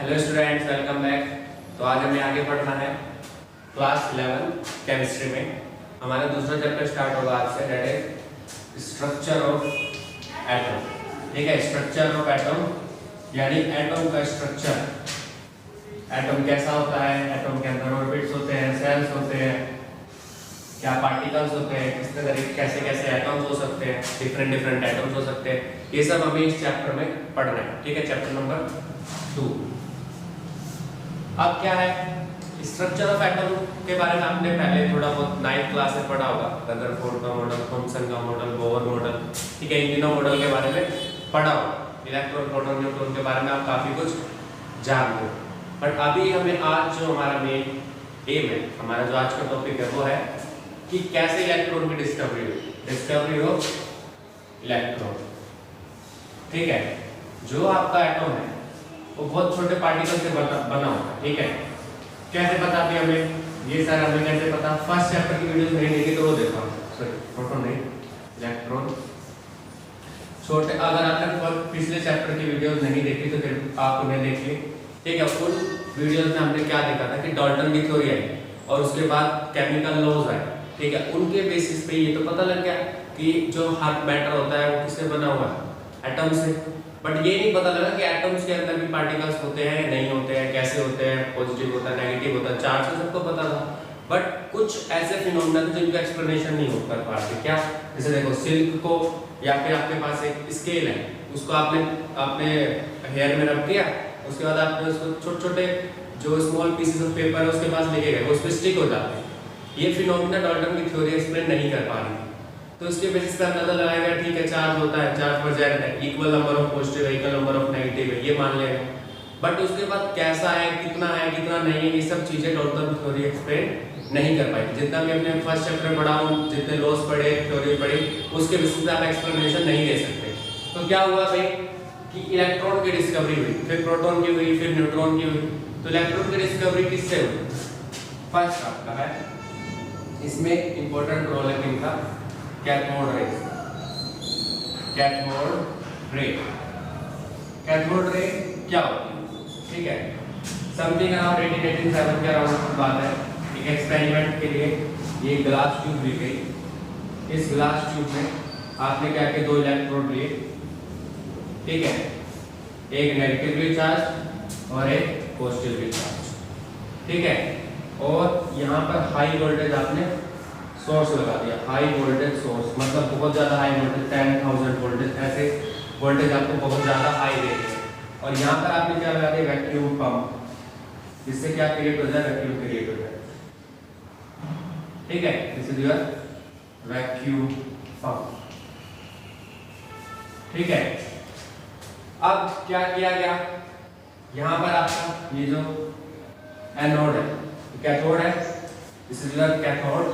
Hello students, welcome back. तो आज हमें आगे पढ़ना है क्लास 11 केमिस्ट्री में। हमारा दूसरा चैप्टर स्टार्ट होगा आज से, that is structure of atom. ठीक है, स्ट्रक्चर ऑफ एटम यानी एटम का स्ट्रक्चर। एटम कैसा होता है, एटम के अंदर ऑर्बिट्स होते हैं, सेल्स होते हैं, क्या पार्टिकल्स होते हैं, किस तरह कैसे कैसे एटम्स हो सकते हैं, डिफरेंट डिफरेंट एटम्स हो सकते हैं, ये सब हमें इस चैप्टर में पढ़ना है। ठीक है, चैप्टर नंबर 2। अब क्या है, स्ट्रक्चर ऑफ एटम के बारे में आपने पहले थोड़ा बहुत 9th क्लास में पढ़ा होगा। रदरफोर्ड का मॉडल, थॉमसन का मॉडल, बोहर मॉडल, ठीक है, इन तीनों मॉडल के बारे में पढ़ा होगा। इलेक्ट्रॉन, प्रोटॉन, न्यूट्रॉन के बारे में आप काफी कुछ जानते हो। बट अभी हमें आज जो हमारा मेन एम है, हमारा जो आज का टॉपिक है वो है कि कैसे इलेक्ट्रॉन की डिस्कवरी हुई, डिस्कवरी ऑफ इलेक्ट्रॉन। ठीक है, जो आपका एटम है वो बहुत छोटे पार्टिकल से बना होता है। ठीक है, कैसे पता भी हमें, ये सर हमें कैसे पता? फर्स्ट चैप्टर की वीडियो नहीं देखी तो वो देखा, सॉरी प्रोटॉन नहीं, इलेक्ट्रॉन छोटे। अगर आपने पिछले चैप्टर की वीडियो नहीं देखी तो फिर आप उन्हें देखिए। ठीक है, उन वीडियोस में हमने क्या देखा था कि डाल्टन की थ्योरी आई और उसके बाद केमिकल लॉज आए। ठीक है, उनके बेसिस पे ये तो पता लग गया कि जो हर मैटर होता है वो किससे बना हुआ है, एटम से। बट ये नहीं पता लगा कि एटम्स के अंदर भी पार्टिकल्स होते हैं, नहीं होते हैं, कैसे होते हैं, पॉजिटिव होता है, नेगेटिव होता है, चार्ज तो सबको पता था। बट कुछ ऐसे फिनोमेना थे जिनका एक्सप्लेनेशन नहीं हो कर पाते। क्या? जैसे देखो, सिल्क को, या फिर आपके पास एक स्केल है, उसको आपने हेयर में रख दिया, उसके बाद आपने उसको छोटे छोटे जो स्मॉल पीसेस ऑफ पेपर है उसके पास लेके गए, वो उस पर स्टिक हो जाते हैं। ये फिनोमेना डाल्टन की थ्योरी एक्सप्लेन नहीं कर पा रही थी। तो इसके बेसिस पे अंदाजा लगाया गया, ठीक है, चार्ज होता है, चार्ज पर जाता है, इक्वल नंबर ऑफ पॉजिटिव है, इक्वल नंबर ऑफ नेगेटिव है, ये मान लेंगे। बट उसके बाद कैसा है, कितना नहीं है, ये सब चीजें डाल्टन थ्योरी एक्सप्लेन नहीं कर पाई। जितना भी हमने फर्स्ट चैप्टर पढ़ा हूं, जितने लॉस पढ़े, थ्योरी पढ़ी, उसके बेसिस पे आप एक्सप्लेनेशन नहीं दे सकते। तो क्या हुआ भाई कि इलेक्ट्रॉन की डिस्कवरी हुई, फिर प्रोटॉन की हुई, फिर न्यूट्रॉन की हुई। तो इलेक्ट्रॉन की डिस्कवरी किससे हुई? फर्स्ट आपका है, इसमें इंपॉर्टेंट रोल है किनका? Cathode ray. Cathode ray, cathode ray क्या होती है? ठीक है, समथिंग अराउंड 1887 के अराउंड की बात है। एक एक्सपेरिमेंट के लिए ये ग्लास ट्यूब ली गई। इस ग्लास ट्यूब में आपने क्या किया, 2 इलेक्ट्रोड लिए। ठीक है, एक नेगेटिवली चार्ज और एक पॉजिटिवली चार्ज। ठीक है, और यहाँ पर हाई वोल्टेज आपने सोर्स लगा दिया। हाई वोल्टेज सोर्स मतलब बहुत ज़्यादा हाई वोल्टेज, 10,000 वोल्टेज, ऐसे वोल्टेज आपको बहुत ज़्यादा हाई देंगे। और यहाँ पर आपने क्या लगा दिया, वैक्यूम पंप, जिससे क्या क्रिएट हो जाए, वैक्यूम क्रिएट हो जाए। ठीक है, this is your vacuum pump. ठीक है, अब क्या किया गया, यहाँ पर आपका ये जो एनोड है, कैथोड है, दिस इज योर कैथोड।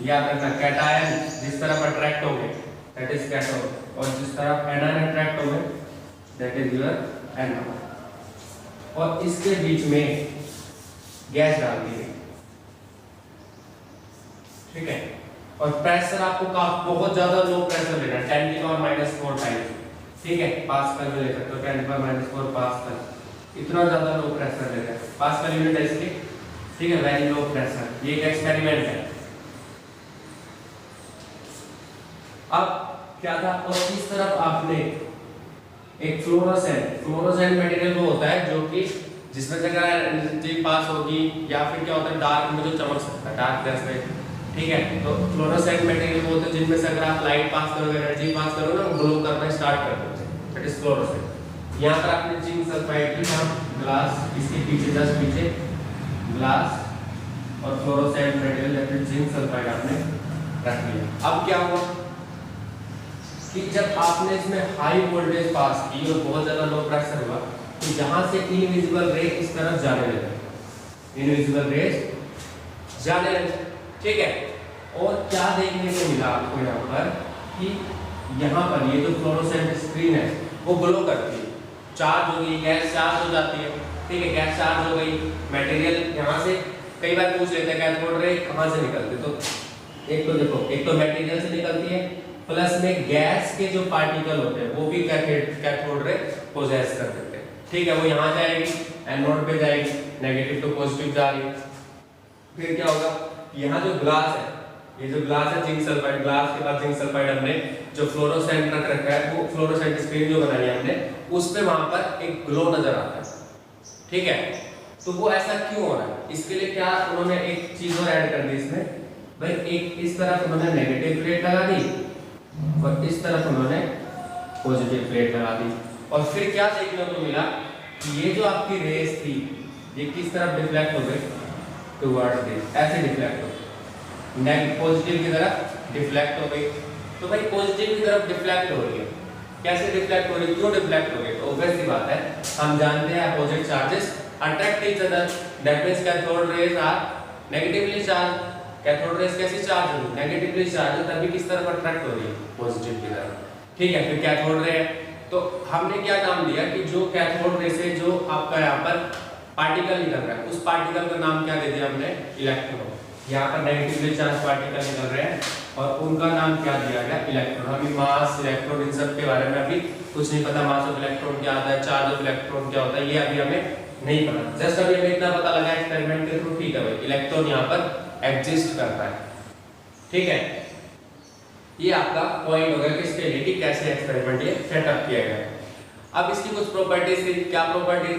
याद रखना, कैटायन जिस तरफ अट्रैक्ट होंगे दैट इज कैथोड, और जिस तरफ एनायन अट्रैक्ट होंगे दैट इज योर एनोड। और इसके बीच में गैस डाल दी गई। ठीक है, और प्रेशर आपको बहुत ज्यादा लो प्रेशर लेना है, 10⁻⁻⁴ टाइम्स। ठीक है, पास्कल में ले सकते हो, 10⁻⁴ पास्कल, इतना ज्यादा लो प्रेशर लेना है। पास्कल यूनिट है इसकी। ठीक है, वेरी लो प्रेशर। ये एक एक्सपेरिमेंट है। अब क्या था, और इस तरफ आपने एक फ्लोरोसेंट मटेरियल वो होता है जो कि जिसमें से अगर एनर्जी पास होगी, या फिर क्या होता है, डार्क में जो चमक सकता है, डार्क गैस में। ठीक है, तो फ्लोरोसेंट मटेरियल वो होते हैं जिनमें से अगर आप लाइट पास करोगे, एनर्जी पास करोगे ना, ग्लो करना स्टार्ट कर देते हैं, दैट इज फ्लोरोसेंट। यहाँ पर आपने जिंक सल्फाइड की ग्लास, इसके पीछे जस्ट पीछे ग्लास और fluorescent material that is zinc sulphide आपने रख लिया। अब क्या हुआ कि जब आपने इसमें हाई वोल्टेज पास की और बहुत ज्यादा लो प्रेशर हुआ, तो जहां से इनविजिबल रे इस तरफ जाने लगे, इनविजिबल रेज जाने लगे। ठीक है, और क्या देखने को मिला आपको यहाँ पर कि यहाँ पर ये जो फ्लोरोसेंट स्क्रीन है वो ग्लो करती है, चार्ज हो गई, गैस चार्ज हो जाती है। ठीक है, गैस चार्ज हो गई, मटेरियल यहाँ से कई बार पूछ लेते हैं कैथोड रे कहाँ से निकलते, तो एक तो देखो, एक तो मटेरियल से निकलती है, प्लस में गैस के जो पार्टिकल होते हैं वो भी कैथोड रे पोजेस कर देते हैं। ठीक है, वो यहाँ जाएगी एनोड पे जाएगी, नेगेटिव टू पॉजिटिव जा रही है। फिर क्या होगा, यहाँ जो ग्लास है, ये जो ग्लास है जिंक सल्फाइड, ग्लास के बाद जिंक सल्फाइड हमने जो फ्लोरोसेंट रख रखा है, वो फ्लोरोसेंट स्क्रीन जो बनाई है हमने, उस पे वहां पर एक ग्लो नजर आता है। ठीक है, तो वो ऐसा क्यों हो रहा है, इसके लिए क्या उन्होंने एक चीज और ऐड कर दी इसमें, भाई एक इस तरफ उन्होंने नेगेटिव प्लेट लगा दी और इस तरफ उन्होंने पॉजिटिव प्लेट लगा दी। और फिर क्या देखने को मिला कि ये जो आपकी रेस थी ये किस तरफ डिफ्लेक्ट हो गई, टुवर्ड्स दिस, ऐसे डिफ्लेक्ट हो गई, नेगेटिव पॉजिटिव की तरफ डिफ्लेक्ट हो गई। तो भाई पॉजिटिव की तरफ डिफ्लेक्ट हो रही है, कैसे डिफ्लेक्ट हो रही है, क्यों डिफ्लेक्ट हो रही है, तो ऑब्वियस सी बात है, हम जानते हैं opposite charges attract each other, that means cathode rays are negatively charge. Cathode rays कैसी चार्ज होगी, नेगेटिवली चार्ज है, तभी किस तरफ अट्रैक्ट हो रही है, पॉजिटिव की तरफ। ठीक है, फिर कैथोड रे है, तो हमने क्या नाम दिया कि जो कैथोड रे से जो आपका यहाँ पर पार्टिकल निकल रहा है, उस पार्टिकल का नाम क्या दे दिया हमने, इलेक्ट्रॉन। यहाँ पर नेगेटिवली चार्ज पार्टिकल निकल रहे हैं और उनका नाम क्या दिया गया, इलेक्ट्रॉन। अभी मास, इलेक्ट्रॉन, इन सब के बारे में अभी कुछ नहीं पता, मास ऑफ इलेक्ट्रॉन क्या होता है, चार्ज ऑफ इलेक्ट्रॉन क्या होता है, ये अभी हमें नहीं पता। जस्ट अभी हमें इतना पता लगा एक्सपेरिमेंट के थ्रू, ठीक है भाई, इलेक्ट्रॉन यहाँ पर एग्जिस्ट करता है। ठीक है, ये आपका पॉइंट होगा कि इसके लिए कैसे एक्सपेरिमेंट ये सेटअप किया गया। अब इसकी कुछ प्रॉपर्टीज थी, क्या प्रॉपर्टी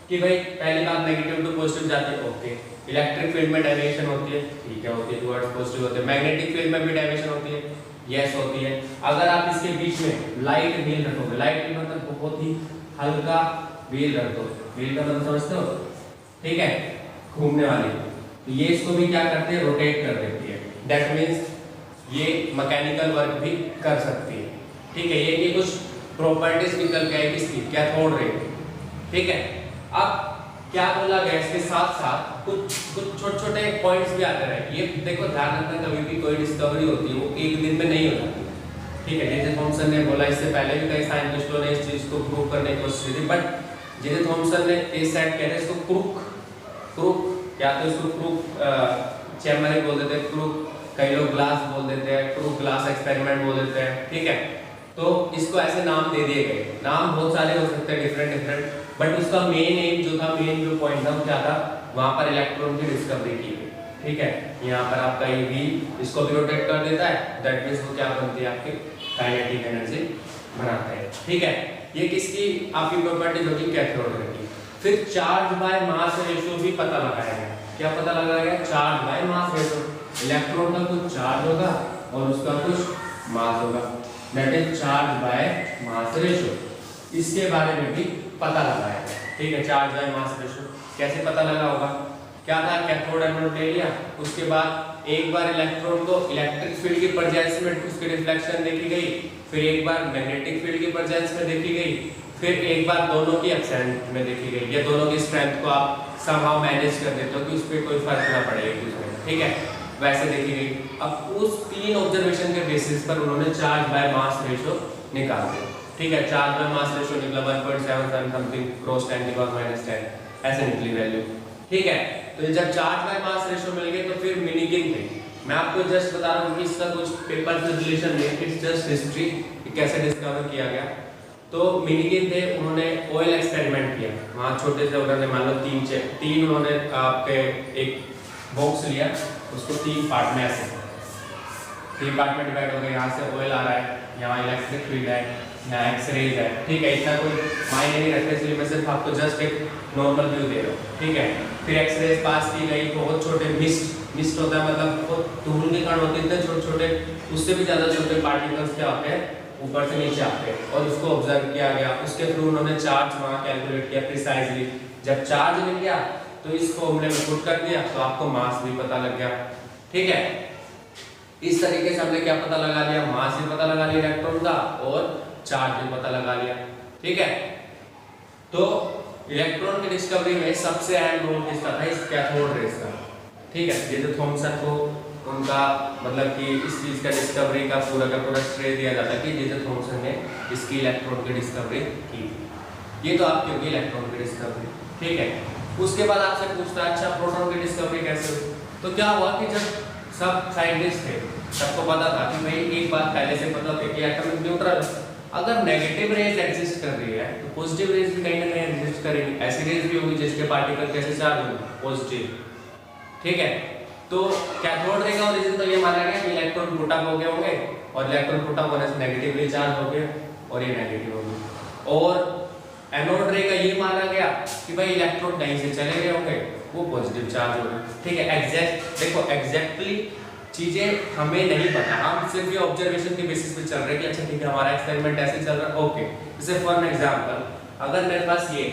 कि भाई पहली बात नेगेटिव टू पॉजिटिव जाती है, ओके। इलेक्ट्रिक फील्ड में डेविएशन होती है, ठीक है, होती है, टुवर्ड्स पॉजिटिव होती है। मैग्नेटिक फील्ड में भी डेविएशन होती है, यस होती है। अगर आप इसके बीच में लाइट व्हील रखोगे, लाइट व्हील मतलब बहुत ही हल्का व्हील रख दो, व्हील का मतलब समझते हो, ठीक है, घूमने वाली, तो ये इसको भी क्या करते हैं, रोटेट कर देती है। दैट मींस ये मैकेनिकल वर्क भी कर सकती है। ठीक है, ये कुछ प्रॉपर्टीज निकल के आई किसकी, कैथोड रे। ठीक है, अब क्या बोला गया, इसके साथ साथ कुछ छोटे-छोटे पॉइंट्स भी आते रहे। ये देखो ध्यान रखना, कभी भी कोई डिस्कवरी होती है वो एक दिन में नहीं हो जाती। ठीक है, जे थॉमसन ने बोला, इससे पहले भी कई साइंटिस्टों ने इस चीज को प्रूव करने की कोशिश की थी, बट जे थॉमसन ने इस सेट कहते हैं इसको क्रूक या तो इसको क्रूक चैम्बर ही बोल देते हैं, क्रूक, कई लोग ग्लास बोल देते हैं, क्रूक ग्लास एक्सपेरिमेंट बोल देते हैं। ठीक है, तो इसको ऐसे नाम दे दिए गए, नाम बहुत सारे हो सकते हैं डिफरेंट, बट उसका मेन एम जो था, मेन जो पॉइंट था वो क्या था, वहां पर इलेक्ट्रॉन की डिस्कवरी की गई। ठीक है, यहाँ पर आपका ये व्हील इसको भी रोटेट कर देता है, दैट मींस वो क्या बनती है, आपकी काइनेटिक एनर्जी बनाता है। ठीक है, ये किसकी आपकी प्रॉपर्टी होगी, कैथोड रे की। फिर चार्ज बाय मास रेशियो भी पता लगाया गया। क्या पता लगाया गया, charge by mass ratio. Electron का कुछ चार्ज होगा और उसका कुछ मास होगा, that is charge by mass ratio. इसके बारे में भी पता लगाया गया। ठीक है, चार्ज बाय मास रेशियो कैसे पता लगा होगा, क्या था, कैथोड एनोड ले लिया, उसके बाद एक बार इलेक्ट्रॉन को इलेक्ट्रिक फील्ड की प्रेजेंस में उसकी रिफ्लेक्शन देखी गई, फिर एक बार मैग्नेटिक फील्ड की प्रेजेंस में देखी गई, फिर एक बार दोनों की एब्सेंट में देखी गई। ये दोनों की स्ट्रेंथ को आप समहाउ मैनेज कर देते हो कि उस पर कोई फर्क ना पड़े एक दूसरे में। ठीक है, वैसे देखी गई। अब उस 3 ऑब्जर्वेशन के बेसिस पर उन्होंने चार्ज बाय मास रेशियो निकाल दिया। ठीक है, चार्ज बाय मास रेशियो निकला 1.77 समथिंग क्रॉस 10 की पावर -10, ऐसे निकली वैल्यू। ठीक है, तो जब चार्ज बाय मास रेशियो मिल गए तो फिर मिनिगिन थे। मैं आपको जस्ट बता रहा हूँ कि इसका कुछ पेपर से रिलेशन नहीं, इट्स जस्ट हिस्ट्री कि कैसे डिस्कवर किया गया। तो मिनिगिन थे, उन्होंने ऑयल एक्सपेरिमेंट किया, वहाँ छोटे से उन्होंने मान लो 3 उन्होंने आपके एक बॉक्स लिया, उसको 3 पार्ट में ऐसे 3 पार्ट में डिवाइड हो गए। यहाँ से ऑयल आ रहा है, यहाँ इलेक्ट्रिक फील्ड है, यहाँ एक्सरेज है। ठीक है, इतना कोई मायने नहीं रखते, इसलिए मैं सिर्फ आपको जस्ट एक नॉर्मल व्यू दे रहा हूँ। ठीक है, फिर एक्सरेज पास की गई, बहुत छोटे मिस्ट होता है, मतलब बहुत धूल के कण होते हैं छोटे छोटे, उससे भी ज़्यादा छोटे पार्टिकल्स क्या होते हैं, ऊपर से नीचे आते हैं, और उसको ऑब्जर्व किया गया। उसके थ्रू उन्होंने चार्ज वहाँ कैलकुलेट किया प्रिसाइजली। जब चार्ज मिल गया तो इस फॉर्मूले में पुट कर दिया, तो आपको मास भी पता लग गया। ठीक है, इस तरीके से हमने क्या पता लगा लिया, मास भी पता लगा लिया इलेक्ट्रॉन का, और चार्ज भी पता लगा लिया। ठीक है, तो इलेक्ट्रॉन की डिस्कवरी में सबसे अहम रोल किसका था, इस कैथोड रेस का। ठीक है, ये जो थॉमसन को उनका मतलब कि इस चीज का डिस्कवरी का पूरा श्रेय दिया जाता है कि जे थॉमसन ने इसकी इलेक्ट्रॉन की डिस्कवरी की। ये तो आपकी होगी इलेक्ट्रॉन की डिस्कवरी। ठीक है, उसके बाद आपसे पूछता है अच्छा प्रोटॉन की डिस्कवरी कैसे हुई। तो क्या हुआ कि जब सब साइंटिस्ट थे सबको पता था कि भाई एक बात पहले से पता थी कि एटम न्यूट्रल, अगर नेगेटिव रेज एग्जिस्ट कर रही है तो पॉजिटिव रेज भी कहीं ना कहीं एग्जिस्ट करेंगी। ऐसी रेज भी होगी जिसके पार्टिकल कैसे चार्ज होंगे, पॉजिटिव। ठीक है, तो कैथोड रे का ओरिजिन तो ये माना गया कि इलेक्ट्रॉन पुट अप हो गए होंगे और इलेक्ट्रॉन पुट अप होने से नेगेटिवली चार्ज हो गए और ये नेगेटिव हो गए। और एनोड रे का ये माना गया कि भाई इलेक्ट्रॉन कहीं से चले गए होंगे, वो पॉजिटिव चार्ज हो गए। ठीक है, एग्जैक्ट देखो एग्जैक्टली चीजें हमें नहीं पता, हम सिर्फ ये ऑब्जर्वेशन के बेसिस पे चल रहे हैं कि अच्छा ठीक है हमारा एक्सपेरिमेंट ऐसे चल रहा है। ओके, जैसे फॉर एग्जांपल अगर मेरे पास ये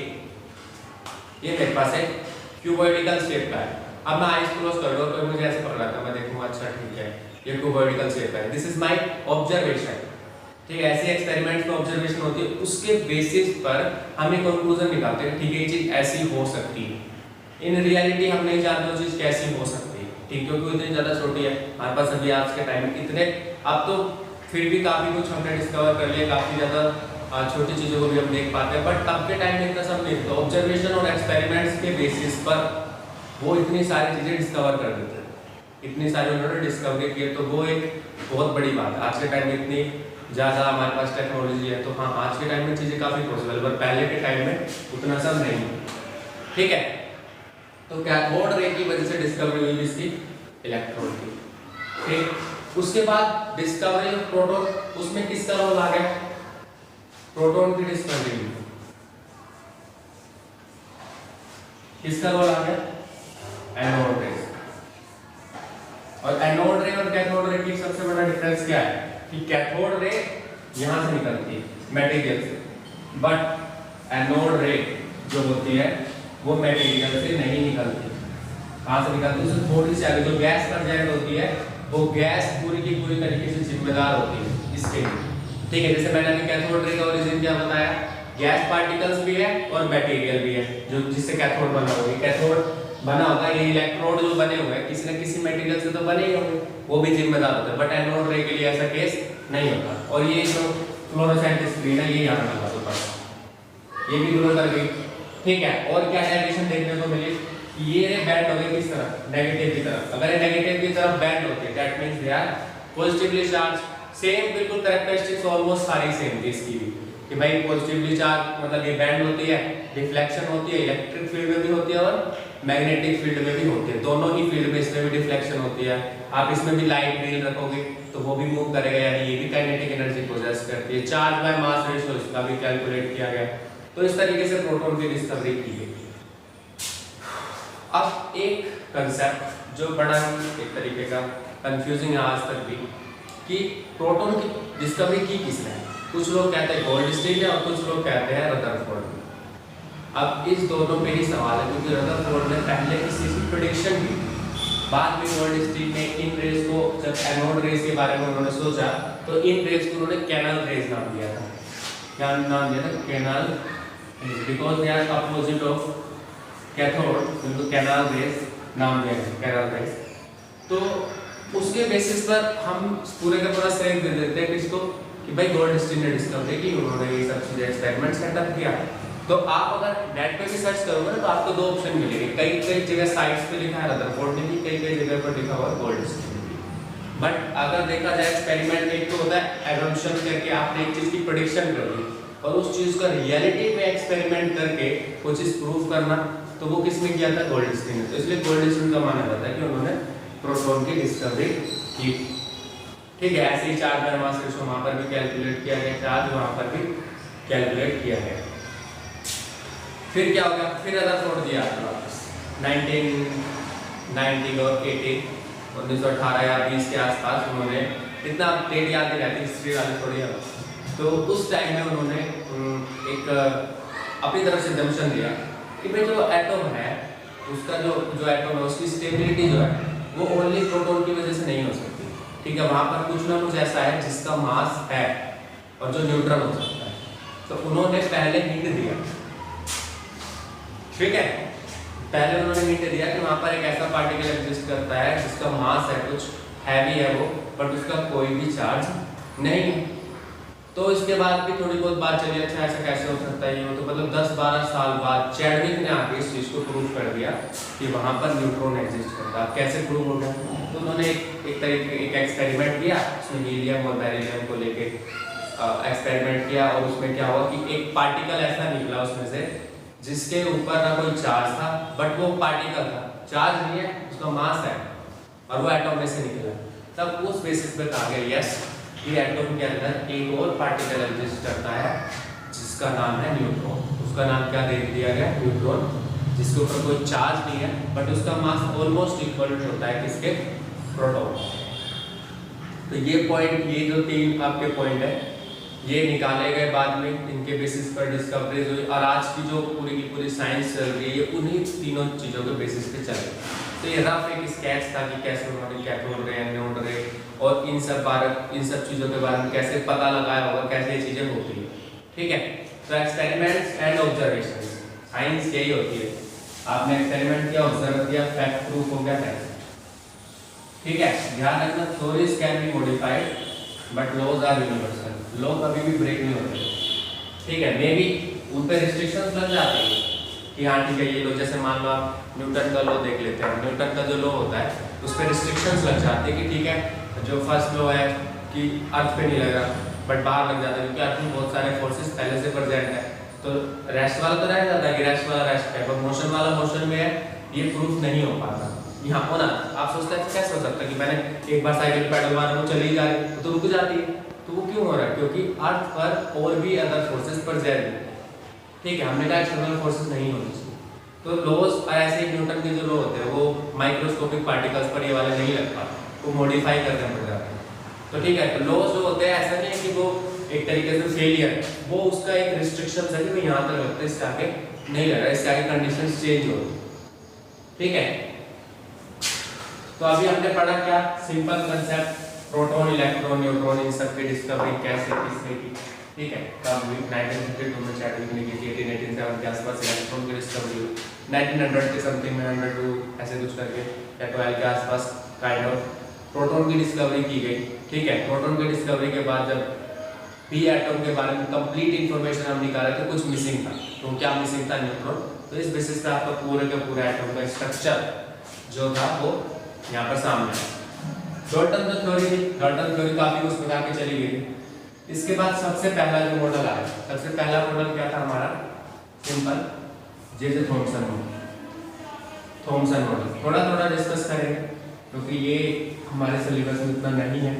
मेरे पास एक क्यूबॉइडिकल शेप का है, अब मैं आईज क्लोज कर लूं तो मुझे ऐसे पकड़ा था, मैं देखूंगा अच्छा ठीक है ये क्यूबॉइडिकल शेप है, दिस इज माय ऑब्जर्वेशन। ठीक है, ऐसे एक्सपेरिमेंट्स में ऑब्जर्वेशन होती है, उसके बेसिस पर हम एक कंक्लूजन निकालते हैं ठीक है ये चीज ऐसी हो सकती है। इन रियलिटी हम नहीं जानते वो चीज कैसी हो सकती है, ठीक, क्योंकि इतनी ज़्यादा छोटी है हमारे पास अभी आज के टाइम में इतने, अब तो फिर भी काफ़ी कुछ हमने डिस्कवर कर लिया, काफ़ी ज़्यादा छोटी चीज़ों को भी हम देख पाते हैं, बट तब के टाइम में इतना सब नहीं था। ऑब्जर्वेशन और एक्सपेरिमेंट्स के बेसिस पर वो इतनी सारी चीज़ें डिस्कवर कर देते हैं, इतनी सारी उन्होंने डिस्कवरी की है, तो वो एक बहुत बड़ी बात है। आज के टाइम में इतनी ज़्यादा हमारे पास टेक्नोलॉजी है, तो हाँ आज के टाइम में चीज़ें काफ़ी पॉसिबल, पर पहले के टाइम में उतना सब नहीं। ठीक है, तो कैथोड रे की वजह से डिस्कवरी हुई इसकी इलेक्ट्रॉन की। ठीक, उसके बाद डिस्कवरी ऑफ प्रोटॉन, उसमें किसका रोल आ गया, प्रोटॉन की डिस्कवरी में किसका रोल आ गया, एनोड रे। और एनोड रे और कैथोड रे की सबसे बड़ा डिफरेंस क्या है कि कैथोड रे यहां से निकलती है मटेरियल से, बट एनोड रे जो होती है वो मटेरियल से नहीं निकलती। कहाँ से निकलती है, उससे थोड़ी सी आगे जो गैस प्रेजेंट होती है वो गैस पूरी की पूरी तरीके से जिम्मेदार होती है इसके लिए। ठीक है, जैसे मैंने अभी कैथोड रे का ओरिजिन क्या बताया, गैस पार्टिकल्स भी है और मटेरियल भी है जो जिससे कैथोड बना हुआ है। कैथोड बना होगा, ये इलेक्ट्रोड जो बने हुए हैं किसी न किसी मटेरियल से तो बने ही होंगे, वो भी जिम्मेदार होता है, बट एनोड रे के लिए ऐसा केस नहीं होता। और ये जो फ्लोरोसेंट स्क्रीन है ये यहाँ लगा दो, ये भी ग्लो कर गई। ठीक है, और क्या डायरेक्शन देखने को मिली, ये रे बेंड हो गई किस तरफ, नेगेटिव की तरफ। अगर ये नेगेटिव की तरफ बेंड होती है that means they are positively charge. Same बिल्कुल कैरेक्टरिस्टिक्स ऑलमोस्ट सारी सेम थी इसकी भी कि भाई पॉजिटिवली चार्ज मतलब ये बेंड होती है, रिफ्लेक्शन होती है, इलेक्ट्रिक फील्ड में भी होती है और मैग्नेटिक फील्ड में भी होती है, दोनों ही फील्ड में इसमें भी डिफ्लेक्शन होती है। आप इसमें भी लाइट व्हील रखोगे तो वो भी मूव करेगा, यानी ये भी काइनेटिक एनर्जी पोजेस करती है। चार्ज बाय मास रेशियो इसका भी कैलकुलेट किया गया, तो इस तरीके से प्रोटॉन की डिस्कवरी की गई। अब एक कंसेप्ट जो बड़ा एक तरीके का कंफ्यूजिंग है आज तक भी कि प्रोटॉन की डिस्कवरी की किसने है। कुछ लोग कहते हैं गोल्डस्टीन है और कुछ लोग कहते हैं रदरफोर्ड। अब इस दोनों पे ही सवाल है क्योंकि रदरफोर्ड ने पहले इस चीज की प्रेडिक्शन की, बाद में गोल्डस्टीन ने इन रेज को, जब एनोड रेज के बारे में उन्होंने सोचा तो इन रेज को उन्होंने कैनल रेज नाम दिया था। क्या नाम दिया था, canal, because they are opposite of cathode, उनको कैनल रेज नाम दिया गया, कैनल रेज। तो उसके बेसिस पर हम पूरे का पूरा श्रेय दे देते हैं किसको कि भाई गोल्डस्टीन ने डिस्कवरी की, उन्होंने ये सब चीजें एक्सपेरिमेंट सेटअप किया। तो आप अगर नेट पे भी सर्च करोगे ना तो आपको दो ऑप्शन मिलेंगे, कई कई जगह साइट्स पे लिखा है रदरफोर्ड ने भी, कई कई जगह पर लिखा हुआ है गोल्डस्टीन ने भी। बट अगर देखा जाए एक्सपेरिमेंट एक तो होता है एजम्पशन करके आपने एक चीज की प्रेडिक्शन कर दी और उस चीज का रियलिटी में एक्सपेरिमेंट करके वो चीज प्रूव करना, तो वो किसने किया था, गोल्डस्टीन ने। तो इसलिए गोल्डस्टीन का माना जाता है कि उन्होंने प्रोटॉन की डिस्कवरी की। ठीक है, ऐसे ही चार्ज बाय मास रेशियो वहां पर भी कैलकुलेट किया गया, चार्ज वहां पर भी कैलकुलेट किया गया। फिर क्या हो गया, फिर रदरफोर्ड दिया वापस 1990 और 1918 या 20 के आसपास उन्होंने, इतना डेट याद नहीं रहती हिस्ट्री वाले थोड़ी है, तो उस टाइम में उन्होंने एक अपनी तरफ से जंक्शन दिया कि भाई जो एटम है उसका जो एटम है उसकी स्टेबिलिटी जो है वो ओनली प्रोटॉन की वजह से नहीं हो सकती। ठीक है, वहां पर कुछ ना कुछ ऐसा है जिसका मास है और जो न्यूट्रल हो सकता है। तो उन्होंने पहले हिंट दिया, ठीक है, पहले उन्होंने हिंट दिया कि वहां पर एक ऐसा पार्टिकल एग्जिस्ट करता है जिसका मास है, कुछ हैवी है वो, बट उसका कोई भी चार्ज नहीं है। तो इसके बाद भी थोड़ी बहुत बात चली, अच्छा ऐसा कैसे हो सकता है ये, तो मतलब 10-12 साल बाद चैडविक ने आके इस चीज़ को प्रूव कर दिया कि वहाँ पर न्यूट्रॉन एग्जिस्ट करता है। कैसे प्रूव हो गया? तो उन्होंने एक एक्सपेरिमेंट किया, उसमें हीलियम और बेरिलियम को लेके एक्सपेरिमेंट किया, और उसमें क्या हुआ कि एक पार्टिकल ऐसा निकला उसमें से जिसके ऊपर ना कोई चार्ज था, बट वो पार्टिकल था, चार्ज नहीं है, उसका मास है, और वो एटम में से निकला। तब उस बेसिस पे कहा गया यस, ये एटम के अंदर एक और पार्टिकल एग्जिस्ट करता है जिसका नाम है न्यूट्रॉन। उसका नाम क्या दे दिया गया? न्यूट्रॉन, जिसके ऊपर कोई चार्ज नहीं है, बट उसका मास ऑलमोस्ट इक्वल होता है किसके? प्रोटॉन। तो ये पॉइंट, ये जो 3 आपके पॉइंट है, ये निकाले गए बाद में, इनके बेसिस पर डिस्कवरीज हुई, और आज की जो पूरी की पूरी साइंस चल रही है ये उन्हीं तीनों चीज़ों के बेसिस पे चल रही है। तो ये रफ एक स्केच था कि कैसे उन्होंने कैथोड रे, एनोड रे और इन सब चीज़ों के बारे में कैसे पता लगाया होगा, कैसे ये चीज़ें होती है। ठीक है, तो एक्सपेरिमेंट्स एंड ऑब्जर्वेशन, साइंस यही होती है, आपने एक्सपेरिमेंट किया, ऑब्जर्व किया, फैक्ट प्रूफ हो गया है। ठीक है, ध्यान रखना, theories can be modified but laws are universal, law कभी भी ब्रेक नहीं होते। ठीक है, मे बी उन पे रिस्ट्रिक्शंस लग जाती है कि हाँ ठीक है ये लो, जैसे मान लो आप न्यूटन का लॉ देख लेते हैं, न्यूटन का जो लॉ होता है उस पर रिस्ट्रिक्शंस लग जाती है कि ठीक है जो फर्स्ट लॉ है कि अर्थ पे नहीं लगा बट बाहर लग जाता है, क्योंकि अर्थ में बहुत सारे फोर्सेस पहले से प्रेजेंट है, तो रेस्ट वाला तो रह जाता है कि रेस्ट वाला रेस्ट है, बट मोशन वाला मोशन में है, ये प्रूफ नहीं हो पाता। यहाँ होना आप सोचते हैं कैसे हो सकता है कि मैंने एक बार साइकिल पैडल मारा, वो चली जा रही तो रुक जाती है, तो वो क्यों हो रहा है? क्योंकि अर्थ पर और भी अदर फोर्सेस प्रेजेंट है। ठीक है, हमने कहा एक्सटर्नल फोर्सेस नहीं होनी चाहिए, तो लॉज ऐसे न्यूटन के जो लॉ होते हैं वो माइक्रोस्कोपिक पार्टिकल्स पर ये वाले नहीं लग पाते, वो मॉडिफाई करने पड़ जाते हैं। तो ठीक है, तो लॉज जो होते हैं ऐसा नहीं है कि वो एक तरीके से फेलियर है, वो उसका एक रिस्ट्रिक्शन है कि यहाँ तक लगता है, इससे आगे नहीं लग रहा, इससे आगे कंडीशंस चेंज हो। ठीक है, तो अभी हमने पढ़ा क्या? Simple concept, proton, electron, neutron, इन सब की डिस्कवरी कैसे किसने की। ठीक है, कब हुई? 1952 में चैडविक ने की थी, 1887 के आसपास इलेक्ट्रॉन की डिस्कवरी हुई, 1900 के समथिंग में 102 ऐसे कुछ करके या 12 के आसपास काइंड ऑफ प्रोटॉन की डिस्कवरी की गई। ठीक है, प्रोटॉन की डिस्कवरी के बाद जब पी एटम के बारे में कंप्लीट इंफॉर्मेशन हम निकाले थे, कुछ मिसिंग था, तो क्या मिसिंग था? न्यूट्रॉन। तो इस बेसिस पे आपका पूरे का पूरा एटम का स्ट्रक्चर जो था वो यहाँ पर सामने है। डॉल्टन थ्योरी थी, डॉल्टन थ्योरी काफी उसमें आके चली गई थी। इसके बाद सबसे पहला जो मॉडल आया, सबसे पहला मॉडल क्या था हमारा? Simple J Thomson model. Thompson model थोड़ा थोड़ा डिस्कस करेंगे क्योंकि ये हमारे सिलेबस में इतना नहीं है,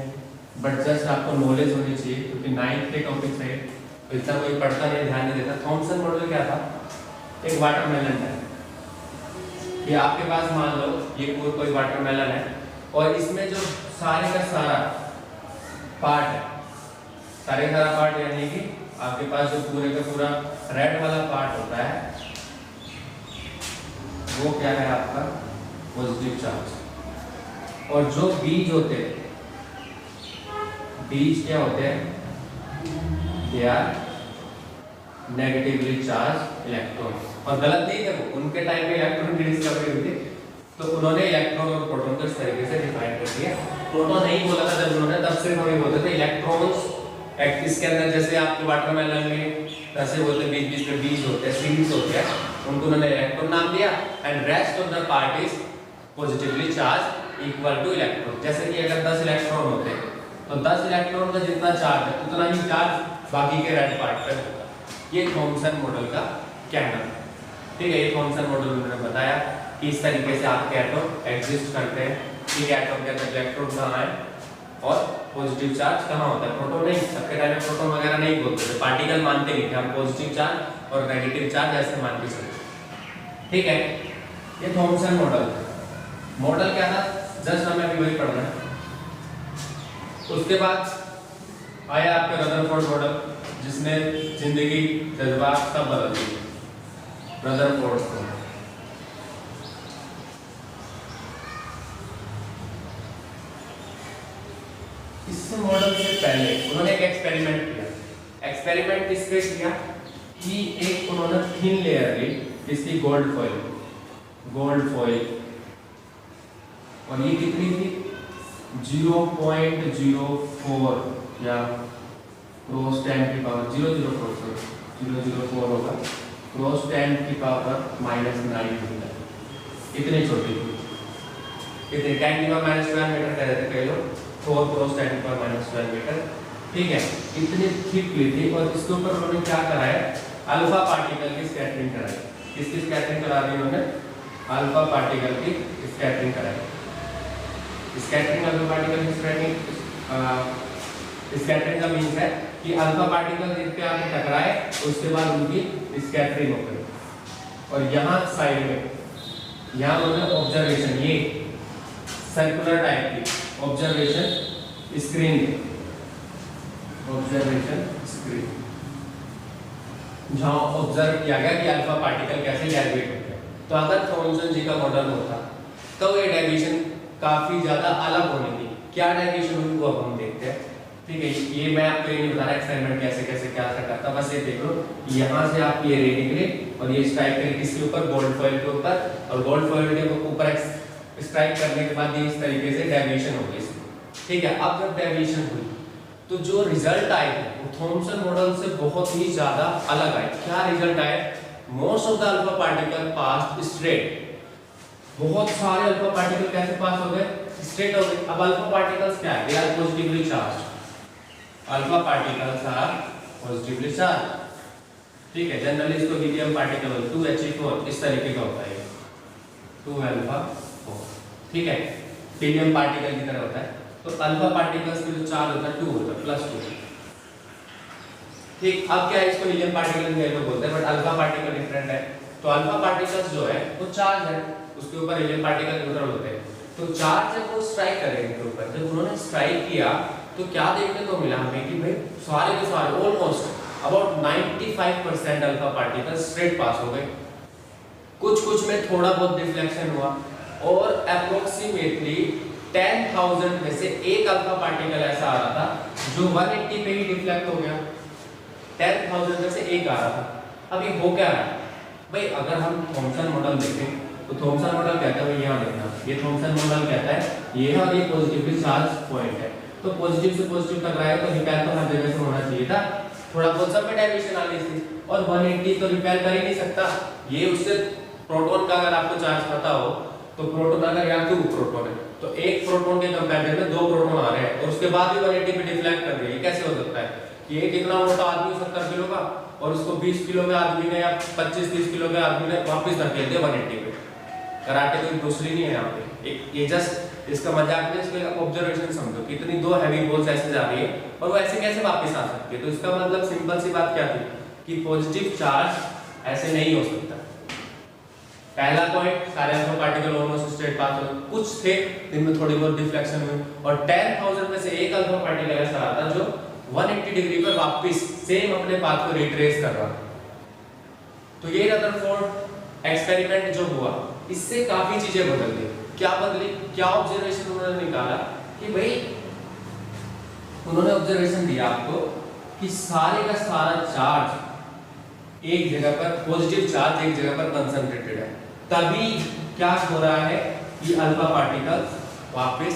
बट जस्ट आपको नॉलेज होनी चाहिए क्योंकि 9th के टॉपिक है, तो इतना कोई पढ़ता नहीं, ध्यान नहीं देता। थॉमसन मॉडल क्या था? एक वाटरमेलन है, ये आपके पास मान लो ये कोई वाटरमेलन है, और इसमें जो सारे का सारा पार्ट है, सारे का सारा पार्ट यानी कि आपके पास जो पूरे का पूरा रेड वाला पार्ट होता है वो क्या है? आपका पॉजिटिव चार्ज। और जो बीज होते हैं, बीज क्या होते हैं? They are negatively charge electron. और गलत नहीं थे वो, उनके टाइम में इलेक्ट्रॉन की डिस्कवरी हुई थी, तो उन्होंने इलेक्ट्रॉन और प्रोटॉन को इस तरीके से डिफाइन कर दिया। प्रोटॉन नहीं बोला था जब उन्होंने, तब सिर्फ वही बोलते थे इलेक्ट्रॉन्स इसके अंदर, जैसे आपके वाटरमेलन में ऐसे बोलते हैं बीच बीच में बीज होते हैं, सीड्स होते हैं, उनको उन्होंने इलेक्ट्रॉन नाम दिया, and rest of the part is positively charge equal two electron. जैसे कि अगर 10 इलेक्ट्रॉन होते हैं तो 10 इलेक्ट्रॉन का जितना चार्ज है उतना ही चार्ज बाकी के रेड पार्ट पर होगा। ये थॉमसन मॉडल का कहना है। ठीक है, ये थॉमसन मॉडल उन्होंने बताया कि इस तरीके से आपके एटम एग्जिस्ट करते हैं, कि एटम के अंदर इलेक्ट्रॉन कहाँ है और पॉजिटिव चार्ज कहाँ होता है। प्रोटॉन नहीं, सबके टाइम में प्रोटॉन वगैरह नहीं बोलते थे, पार्टिकल मानते नहीं थे, हम पॉजिटिव चार्ज और नेगेटिव चार्ज ऐसे मान के चलते। ठीक है, ये थॉमसन मॉडल। मॉडल क्या था? जस्ट हमें अभी वही पढ़ना है। उसके बाद आया आपका रदरफोर्ड मॉडल, जिसने जिंदगी, जज्बात सब बदल दिए। रदरफोर्ड मॉडल इस मॉडल से पहले उन्होंने एक एक्सपेरिमेंट किया। एक्सपेरिमेंट किस पे किया कि एक उन्होंने थिन लेयर ली, इसकी गोल्ड फॉइल, और ये कितनी थी? 0.04 या क्रॉस 10 की पावर 004 होगा, क्रॉस 10 की पावर -9 मीटर, इतनी छोटी इतने 10 की पावर -12 मीटर कह देते कई लोग, 4 क्रॉस 10 की पावर -12 मीटर, ठीक है। इतनी थिक हुई थी और इसके ऊपर उन्होंने क्या कराया, अल्फा पार्टिकल की स्कैटरिंग कराई। किसकी स्कैटरिंग करा दी उन्होंने, अल्फा पार्टिकल की स्कैटरिंग कराई। स्कैटरिंग अल्फा पार्टिकल की स्कैटरिंग का मीन्स है कि अल्फा पार्टिकल जिस पे आके टकराए उसके बाद उनकी स्कैटरिंग हो गई। और यहाँ साइड में यहाँ उन्होंने ऑब्जर्वेशन, ये सर्कुलर टाइप की ऑब्जर्वेशन स्क्रीन, ऑब्जर्वेशन स्क्रीन जहाँ ऑब्जर्व किया गया कि अल्फा पार्टिकल कैसे डेविएट होते हैं। तो अगर थॉमसन जी का मॉडल होता तो ये डेविएशन काफी ज्यादा अलग होनी थी। क्या डेविएशन हुई वो अब हम देखते हैं, ठीक है। ये मैं आपको ये नहीं बता रहा एक्सपेरिमेंट कैसे कैसे क्या करता, बस ये देख लो, यहाँ से आप ये रे निकले और ये स्ट्राइक करे किसके ऊपर, गोल्ड फॉइल के ऊपर, और गोल्ड फॉइल के ऊपर स्ट्राइक करने के बाद ये इस तरीके से डेविएशन हो गई, ठीक है। अब जब डेविएशन हुई तो जो रिजल्ट आए वो थॉमसन मॉडल से बहुत ही ज्यादा अलग आए। क्या रिजल्ट आए, most of the alpha particle passed straight, बहुत सारे अल्फा पार्टिकल कैसे पास हो गए, स्ट्रेट हो गए। अब अल्फा पार्टिकल्स क्या है, they are positively charged, alpha particles are positively charged, ठीक है। जनरली इसको हीलियम पार्टिकल 2He4 इस तरीके का होता है, 2α4, ठीक है, हीलियम पार्टिकल की तरह होता है। तो अल्फा पार्टिकल्स में जो चार्ज होता है 2 होता है, +2, ठीक। अब क्या है, इसको हीलियम पार्टिकल भी लोग बोलते हैं, बट अल्फा पार्टिकल डिफरेंट है। तो अल्फा पार्टिकल्स जो है वो चार्ज है, उसके ऊपर हीलियम पार्टिकल न्यूट्रल होते हैं। तो चार्ज जब वो स्ट्राइक करेंगे इनके ऊपर, जब उन्होंने स्ट्राइक किया तो क्या देखने को मिला हमें कि भाई सारे के सारे almost about 95% alpha particle straight pass हो गए। कुछ में थोड़ा बहुत डिफ्लेक्शन हुआ और अप्रोक्सीमेटली 10,000 में से एक अल्फा पार्टिकल ऐसा आ रहा था जो 180 पे ही डिफ्लेक्ट हो गया, 10,000 में से एक आ रहा था। अब ये हो क्या रहा है भाई, अगर हम थॉमसन मॉडल देखें तो थॉमसन मॉडल कहता है, यहाँ देखना, ये थॉमसन मॉडल कहता है ये है और ये पॉजिटिवली चार्ज पॉइंट है। तो पॉजिटिव से पॉजिटिव टकराया तो रिपेल तो हर जगह से होना चाहिए था, थोड़ा बहुत सब में डेविएशन आ गई थी, और 180 तो रिपेल कर ही नहीं सकता। ये उससे प्रोटॉन का अगर आपको चार्ज पता हो तो प्रोटॉन अगर यहाँ 2 प्रोटॉन है तो एक प्रोटॉन के कंपैरिजन में 2 प्रोटॉन आ रहे हैं और उसके बाद भी 180 पे डिफ्लेक्ट कर रही है। कैसे हो सकता है कि एक इतना मोटा आदमी 70 किलो का और उसको 20 किलो के आदमी ने या 25-30 किलो के आदमी ने वापस धकेल दिया 180 पे। कराटे कोई दूसरी नहीं है यहाँ पे, एक ये जस्ट इसका मजाक में इसको ऑब्जर्वेशन समझो कि इतनी 2 हैवी बॉल्स ऐसे जा रही है और वो ऐसे कैसे वापस आ सकती है। तो इसका मतलब सिंपल सी बात क्या थी कि पॉजिटिव चार्ज ऐसे नहीं हो सकता। पहला पॉइंट, सारे alpha particle almost straight pass हो, कुछ थे जिनमें थोड़ी बहुत डिफ्लेक्शन हुई, और 10,000 में से एक अल्फा पार्टिकल ऐसा आता जो 180 डिग्री पर वापस सेम अपने पाथ को रिट्रेस कर रहा। तो ये रदरफोर्ड एक्सपेरिमेंट जो हुआ इससे काफी चीजें बदल गई। क्या बदली, क्या ऑब्जर्वेशन उन्होंने निकाला कि भाई उन्होंने ऑब्जर्वेशन दिया आपको कि सारे का सारा चार्ज एक जगह पर, पॉजिटिव चार्ज एक जगह पर कंसंट्रेटेड है, तभी क्या हो रहा है कि अल्फा पार्टिकल वापस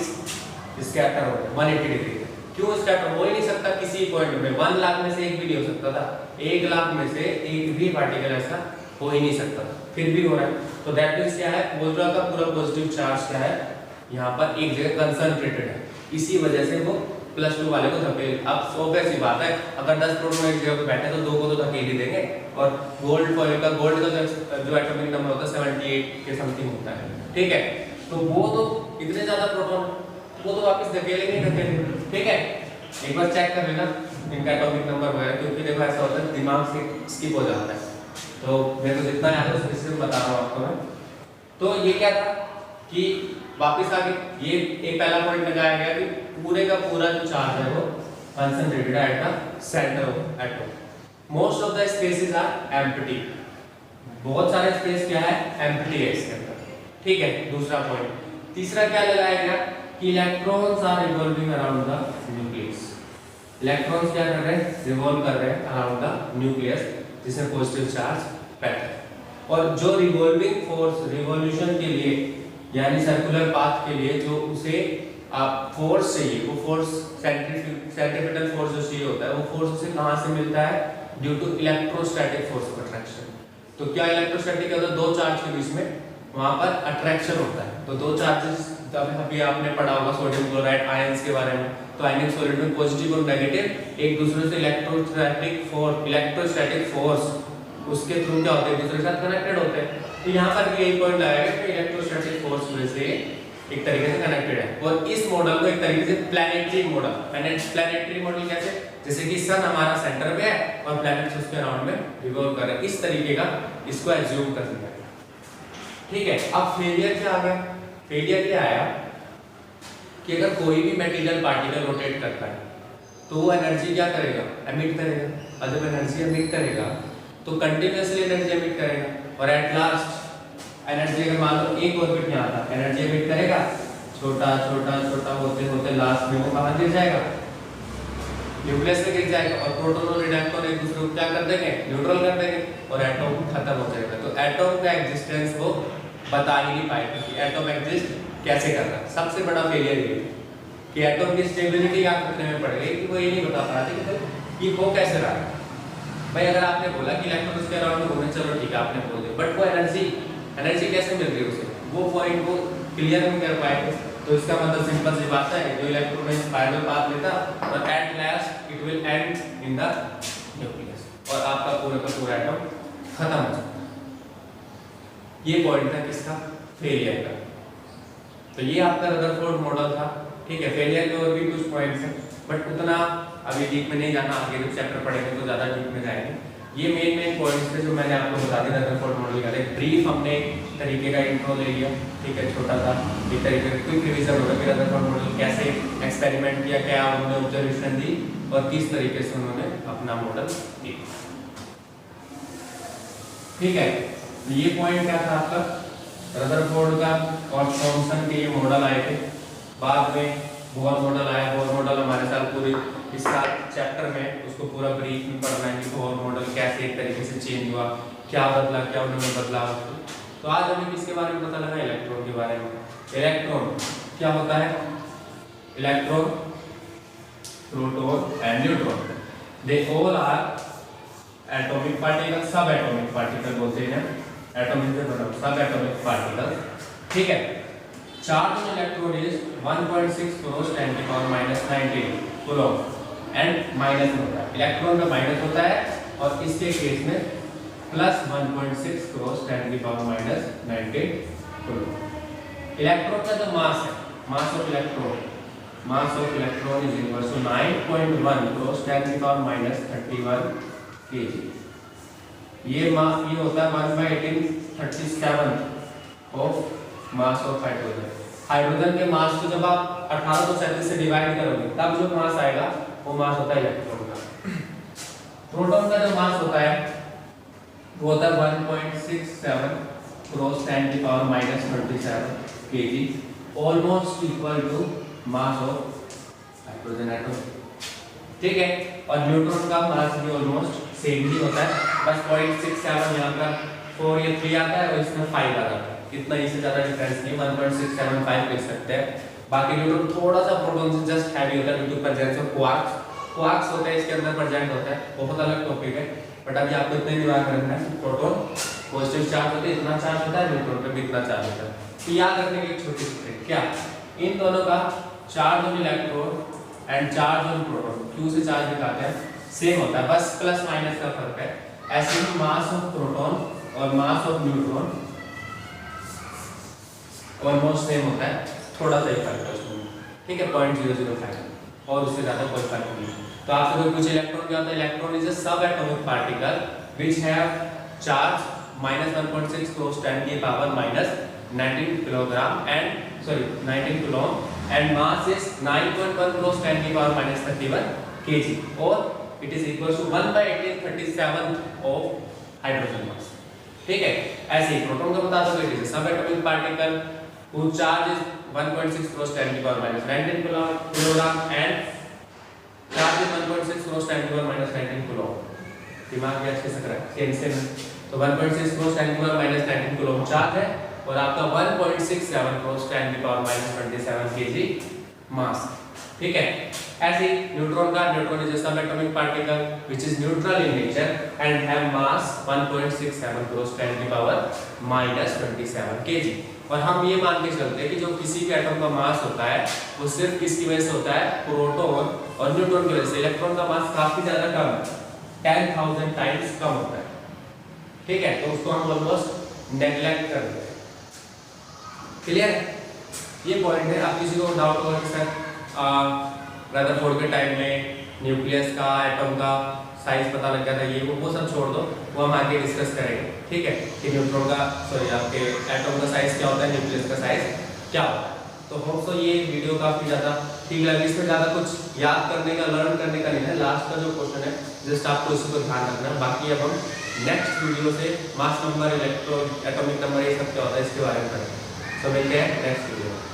स्कैटर हो रहे हैं 180 डिग्री। क्यों स्कैटर हो ही नहीं सकता किसी पॉइंट में, 1 लाख में से एक भी नहीं हो सकता था, 1 लाख में से एक भी पार्टिकल ऐसा हो ही नहीं सकता, फिर भी हो रहा है। तो दैट मींस क्या है, पूरा का पूरा पॉजिटिव चार्ज क्या है यहाँ पर एक जगह कंसंट्रेटेड है, इसी वजह से वो +2 वाले को धकेल। अब ऑब्वियस सी बात है, अगर 10 प्रोटॉन एक जगह पे बैठे तो 2 को तो धकेल ही देंगे। और गोल्ड फॉइल का, गोल्ड का जो एटॉमिक नंबर होता है 78 के समथिंग होता है, ठीक है। तो वो तो इतने ज्यादा प्रोटॉन वो तो वापस धकेलेंगे ही धकेलेंगे, ठीक है। एक बार चेक कर लेना इनका एटॉमिक नंबर वगैरह, क्योंकि देखो ऐसा होता है दिमाग से स्किप हो जाता है। तो मेरे को जितना याद है उस हिस्से में बता रहा हूँ आपको मैं। तो ये क्या था कि वापस आके ये एक पहला पॉइंट लगाया गया कि पूरे का पूरा जो चार्ज है वो कंसंट्रेटेड है at the centre of atom. Most of the spaces are empty, बहुत सारे स्पेस क्या है, एम्प्टी है इसके अंदर, ठीक है। दूसरा पॉइंट। तीसरा क्या लगाया गया कि electrons are revolving around the nucleus. Electrons क्या कर रहे हैं, रिवॉल्व कर रहे हैं अराउंड द न्यूक्लियस, जिसमें पॉजिटिव चार्ज पैक्ड है। और जो रिवॉल्विंग फोर्स रिवॉल्यूशन के लिए यानी सर्कुलर पाथ के लिए जो उसे आप फोर्स चाहिए, वो फोर्स सेंट्रीपिटल फोर्स जो चाहिए होता है, वो फोर्स उसे कहाँ से मिलता है? Due to electrostatic force of attraction. तो क्या इलेक्ट्रोस्टैटिक होता है? दो चार्ज के बीच में वहां पर अट्रैक्शन होता है। तो दो चार्जेस, अभी आपने पढ़ा होगा सोडियम क्लोराइड आयंस के बारे में, तो आयनिक सॉलिड में पॉजिटिव और नेगेटिव एक दूसरे से इलेक्ट्रोस्टैटिक फोर्स उसके थ्रू क्या होते हैं? एक दूसरे के साथ कनेक्टेड होते हैं। तो यहाँ पर भी यही पॉइंट आएगा कि इलेक्ट्रोस्टैटिक फोर्स में से एक तरीके से कनेक्टेड है। और इस मॉडल को एक तरीके से प्लैनेटरी मॉडल, प्लैनेटरी मॉडल कैसे? जैसे कि सन हमारा सेंटर पे है और प्लैनेट्स उसके अराउंड में रिवॉल्व कर रहे हैं, इस तरीके का इसको एज्यूम कर लिया। ठीक है, अब फेलियर क्या आ गया? फेलियर क्या आया कि अगर कोई भी मटेरियल पार्टिकल रोटेट करता है तो वो एनर्जी क्या करेगा? एमिट करेगा। और जब एनर्जी एमिट करेगा तो कंटिन्यूअसली एनर्जी एमिट करेगा और एट लास्ट एनर्जी, अगर मान लो एक ऑर्बिट में आता है, एनर्जी एमिट करेगा, छोटा छोटा छोटा होते होते लास्ट में वो कहाँ गिर जाएगा? न्यूक्लियस में गिर जाएगा। और प्रोटॉन और इलेक्ट्रॉन एक दूसरे को क्या कर देंगे? न्यूट्रल कर देंगे और एटॉम खत्म हो जाएगा। तो एटॉम का एग्जिस्टेंस वो बता ही नहीं पाएगा कि एटॉम एग्जिस्ट कैसे कर रहा है। सबसे बड़ा फेलियर ये कि एटॉम की स्टेबिलिटी याद रखने में पड़ गई कि वो ये नहीं बता पा रहे कि ये हो कैसे रहा है। भाई अगर आपने बोला कि इलेक्ट्रॉन उसके अराउंड में घूमे, चलो ठीक है आपने बोल दिया, बट वो एनर्जी कैसे मिल रही है उसे? वो पॉइंट को क्लियर नहीं कर पाएंगे। तो इसका मतलब सिंपल सी बात है, जो इलेक्ट्रॉन है स्पाइरल पाथ लेता और at last it will and in the nucleus और आपका पूरा का पूरा एटम खत्म हो जाता है। ये पॉइंट था किसका? फेलियर का। तो ये आपका रदरफोर्ड मॉडल था। ठीक है, फेलियर के और भी कुछ पॉइंट्स हैं बट उतना अभी डीप में नहीं जाना, आगे जब चैप्टर पढ़ेंगे तो ज़्यादा डीप में जाएंगे। ये मेन पॉइंट्स थे जो मैंने आपको बता दिया रदरफोर्ड मॉडल का। एक ब्रीफ हमने तरीके का इंट्रो ले लिया, ठीक है, छोटा सा एक तरीके का क्विक रिवीजन होगा कि रदरफोर्ड मॉडल कैसे एक्सपेरिमेंट किया, क्या उन्होंने ऑब्जर्वेशन दी और किस तरीके से उन्होंने अपना मॉडल दिया। ठीक है, ये पॉइंट क्या था आपका रदरफोर्ड का और थॉमसन के ये मॉडल आए थे। बाद में बोर मॉडल आया। बोर मॉडल हमारे साथ पूरे इस साल चैप्टर में उसको पूरा ब्रीफ में पढ़ना है कि बोर मॉडल कैसे एक तरीके से चेंज हुआ, क्या बदला, क्या उन्होंने बदला। तो आज हमें किसके बारे में पता लगा? इलेक्ट्रॉन के बारे में। इलेक्ट्रॉन क्या होता है? Electron, proton and neutron, they all are atomic particle, सब एटॉमिक पार्टिकल बोलते हैं एटॉमिक से बना सब एटॉमिक पार्टिकल। ठीक है, charge on electron is 1.6 cross 10 की पावर -19 कूलम एंड माइनस होता है, इलेक्ट्रॉन का माइनस होता है और इसके केस में प्लस 1.6 क्रॉस 10 की पावर -19 कूलम। इलेक्ट्रॉन का जो मास है, mass of electron is equal to 9.1 cross 10 की पावर -31 kg। ये होता है 1/1837 of mass of hydrogen. Hydrogen के मास को जब आप 1837 से डिवाइड करोगे तब जो मास आएगा वो मास होता है इलेक्ट्रॉन का। प्रोटॉन का जो मास होता है वो होता है 1.67 क्रॉस 10 की power -27 kg, almost equal to mass of hydrogen atom. ठीक है, और न्यूट्रॉन का मास भी ऑलमोस्ट सेम ही होता है, बस 0.67 यहाँ का 4 या 3 आता है और इसमें 5 आ जाता है। इतना इससे ज्यादा डिफरेंस नहीं, 1.675 लिख सकते हैं। बाकी न्यूट्रॉन थोड़ा सा प्रोटॉन से जस्ट हैवी होता है due to presence of quarks होते हैं इसके अंदर प्रेजेंट होता है, बहुत अलग टॉपिक है। बट अभी आपको इतना ही दिमाग रखना है, प्रोटॉन पॉजिटिव चार्ज होते हैं, इतना चार्ज होता है, न्यूट्रॉन पे भी इतना चार्ज होता है। तो याद रखने की एक छोटी सी ट्रिक क्या, इन दोनों का charge on electron and charge on proton, Q से चार्ज दिखाते हैं, सेम होता है, बस प्लस माइनस का फर्क है। ऐसे ही मास ऑफ प्रोटॉन और mass of neutron almost same होता है, थोड़ा सा ही फर्क है उसमें। ठीक है, 0.005 और उससे ज्यादा कोई फर्क नहीं है। तो आपसे कोई पूछे इलेक्ट्रॉन क्या होता है? Electron is a sub atomic particle which have charge -1.6 cross 10 की power -19 kilogram and 19 coulomb and mass is 9.1 cross 10 की पावर -31 kg और it is equal to 1/1837 of hydrogen mass. ठीक है, ऐसे ही प्रोटॉन का बता दो, it is a sub atomic particle whose charge is 1.6 cross 10 की power -19 kilogram and charge is 1.6 cross 10 की पावर -19 कूलम। दिमाग भी अच्छे से करें, सेम तो 1.6 क्रॉस 10 की पावर -19 कूलम चार्ज है और आपका 1.67 क्रॉस 10 की पावर -27 kg मास, ठीक है। ऐसे ही neutron is a subatomic particle which is neutral in nature and have mass 1.67 × 10⁻⁻27 kg। और हम ये मान के चलते हैं कि जो किसी भी एटम का मास होता है वो सिर्फ किसकी वजह से होता है, प्रोटॉन और न्यूट्रॉन की वजह से। इलेक्ट्रॉन का मास काफी ज्यादा कम है, 10,000 टाइम्स कम होता है, ठीक है। तो उसको हम ऑलमोस्ट नेग्लेक्ट कर देते हैं। क्लियर है, ये पॉइंट है। अब किसी को डाउट हो कि सर रदरफोर्ड के टाइम में न्यूक्लियस का, एटम का साइज पता लग गया था, ये वो सब छोड़ दो, वो हम आगे डिस्कस करेंगे, ठीक है, कि न्यूट्रॉन का आपके एटम का साइज क्या होता है, न्यूक्लियस का साइज क्या होता है। तो होप्स ये वीडियो काफी ज्यादा ठीक लगी। इसमें ज्यादा कुछ याद करने का, लर्न करने का नहीं है। लास्ट का जो क्वेश्चन है जस्ट आपको इसी को ध्यान रखना है। बाकी अब हम नेक्स्ट वीडियो से mass number, electron, atomic number, ये सब क्या होता है इसके बारे में पढ़ेंगे। तो मिलते हैं नेक्स्ट वीडियो में।